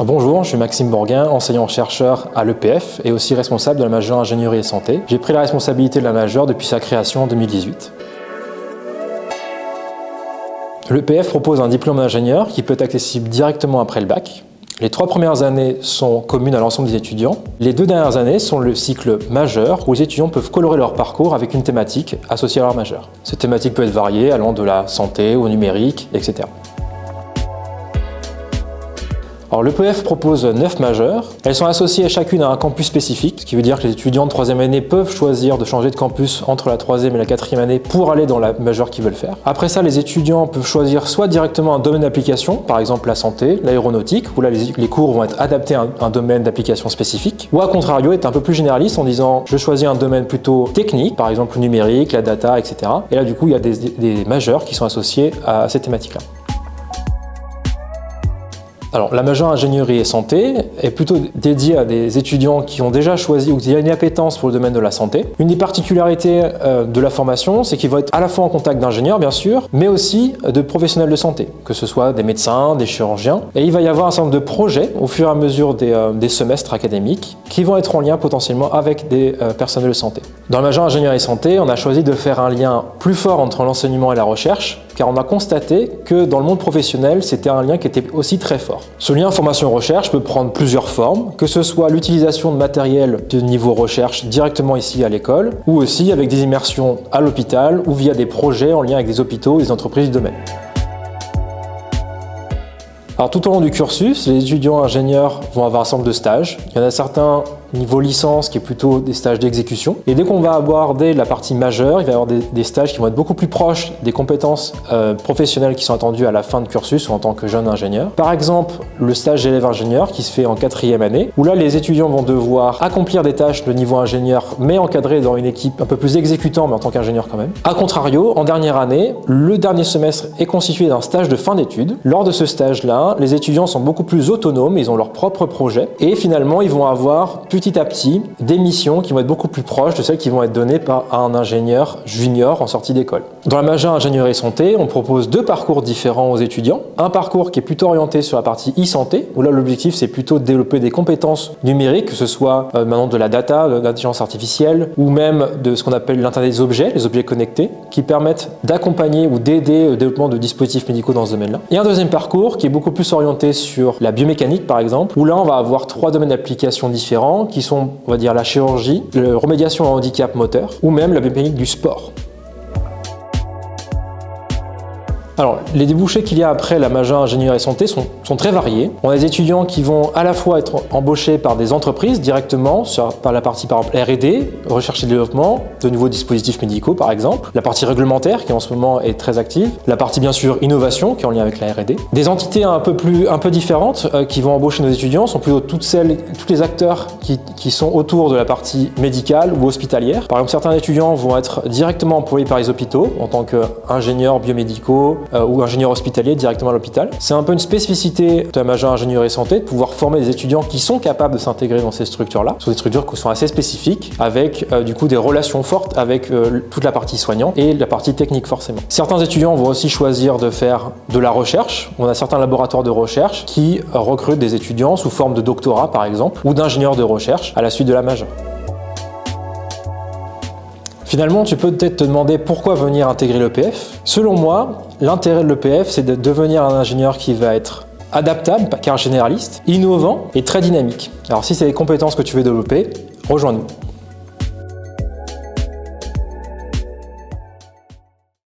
Bonjour, je suis Maxime Bourguin, enseignant-chercheur à l'EPF et aussi responsable de la majeure ingénierie et santé. J'ai pris la responsabilité de la majeure depuis sa création en 2018. L'EPF propose un diplôme d'ingénieur qui peut être accessible directement après le bac. Les 3 premières années sont communes à l'ensemble des étudiants. Les 2 dernières années sont le cycle majeur où les étudiants peuvent colorer leur parcours avec une thématique associée à leur majeur. Cette thématique peut être variée allant de la santé au numérique, etc. Alors l'EPF propose 9 majeures. Elles sont associées chacune à un campus spécifique, ce qui veut dire que les étudiants de 3e année peuvent choisir de changer de campus entre la 3e et la 4e année pour aller dans la majeure qu'ils veulent faire. Après ça, les étudiants peuvent choisir soit directement un domaine d'application, par exemple la santé, l'aéronautique, où là les cours vont être adaptés à un domaine d'application spécifique, ou à contrario être un peu plus généraliste en disant je choisis un domaine plutôt technique, par exemple le numérique, la data, etc. Et là du coup il y a des majeures qui sont associées à ces thématiques-là. Alors, la majeure ingénierie et santé est plutôt dédiée à des étudiants qui ont déjà choisi ou qui ont une appétence pour le domaine de la santé. Une des particularités de la formation, c'est qu'ils vont être à la fois en contact d'ingénieurs, bien sûr, mais aussi de professionnels de santé, que ce soit des médecins, des chirurgiens. Et il va y avoir un certain nombre de projets au fur et à mesure des semestres académiques qui vont être en lien potentiellement avec des personnels de santé. Dans la majeure ingénierie et santé, on a choisi de faire un lien plus fort entre l'enseignement et la recherche, car on a constaté que dans le monde professionnel, c'était un lien qui était aussi très fort. Ce lien formation-recherche peut prendre plusieurs formes, que ce soit l'utilisation de matériel de niveau recherche directement ici à l'école, ou aussi avec des immersions à l'hôpital ou via des projets en lien avec des hôpitaux et des entreprises du domaine. Alors tout au long du cursus, les étudiants ingénieurs vont avoir un certain nombre de stages. Il y en a certains niveau licence qui est plutôt des stages d'exécution. Et dès qu'on va aborder la partie majeure, il va y avoir des stages qui vont être beaucoup plus proches des compétences professionnelles qui sont attendues à la fin de cursus ou en tant que jeune ingénieur. Par exemple, le stage d'élève ingénieur qui se fait en 4e année, où là les étudiants vont devoir accomplir des tâches de niveau ingénieur mais encadrées dans une équipe un peu plus exécutant mais en tant qu'ingénieur quand même. A contrario, en dernière année, le dernier semestre est constitué d'un stage de fin d'études. Lors de ce stage-là, les étudiants sont beaucoup plus autonomes, ils ont leurs propres projets et finalement ils vont avoir petit à petit des missions qui vont être beaucoup plus proches de celles qui vont être données par un ingénieur junior en sortie d'école. Dans la majeure ingénierie et santé, on propose 2 parcours différents aux étudiants. Un parcours qui est plutôt orienté sur la partie e-santé, où là l'objectif c'est plutôt de développer des compétences numériques, que ce soit maintenant de la data, de l'intelligence artificielle, ou même de ce qu'on appelle l'Internet des objets, les objets connectés, qui permettent d'accompagner ou d'aider au développement de dispositifs médicaux dans ce domaine-là. Et un deuxième parcours qui est beaucoup plus orienté sur la biomécanique par exemple, où là on va avoir 3 domaines d'application différents qui sont, on va dire, la chirurgie, la remédiation à handicap moteur ou même la biomécanique du sport. Alors, les débouchés qu'il y a après la majeure ingénierie et santé sont très variés. On a des étudiants qui vont à la fois être embauchés par des entreprises directement, par la partie par exemple R&D, recherche et développement, de nouveaux dispositifs médicaux par exemple, la partie réglementaire qui en ce moment est très active, la partie bien sûr innovation qui est en lien avec la R&D. Des entités un peu différentes qui vont embaucher nos étudiants sont plutôt tous les acteurs qui sont autour de la partie médicale ou hospitalière. Par exemple, certains étudiants vont être directement employés par les hôpitaux en tant qu'ingénieurs biomédicaux, ou ingénieur hospitalier directement à l'hôpital. C'est un peu une spécificité de la majeure ingénierie et santé de pouvoir former des étudiants qui sont capables de s'intégrer dans ces structures-là. Ce sont des structures qui sont assez spécifiques avec du coup des relations fortes avec toute la partie soignante et la partie technique forcément. Certains étudiants vont aussi choisir de faire de la recherche. On a certains laboratoires de recherche qui recrutent des étudiants sous forme de doctorat par exemple ou d'ingénieurs de recherche à la suite de la majeure. Finalement, tu peux peut-être te demander pourquoi venir intégrer l'EPF. Selon moi, l'intérêt de l'EPF, c'est de devenir un ingénieur qui va être adaptable, car généraliste, innovant et très dynamique. Alors si c'est les compétences que tu veux développer, rejoins-nous.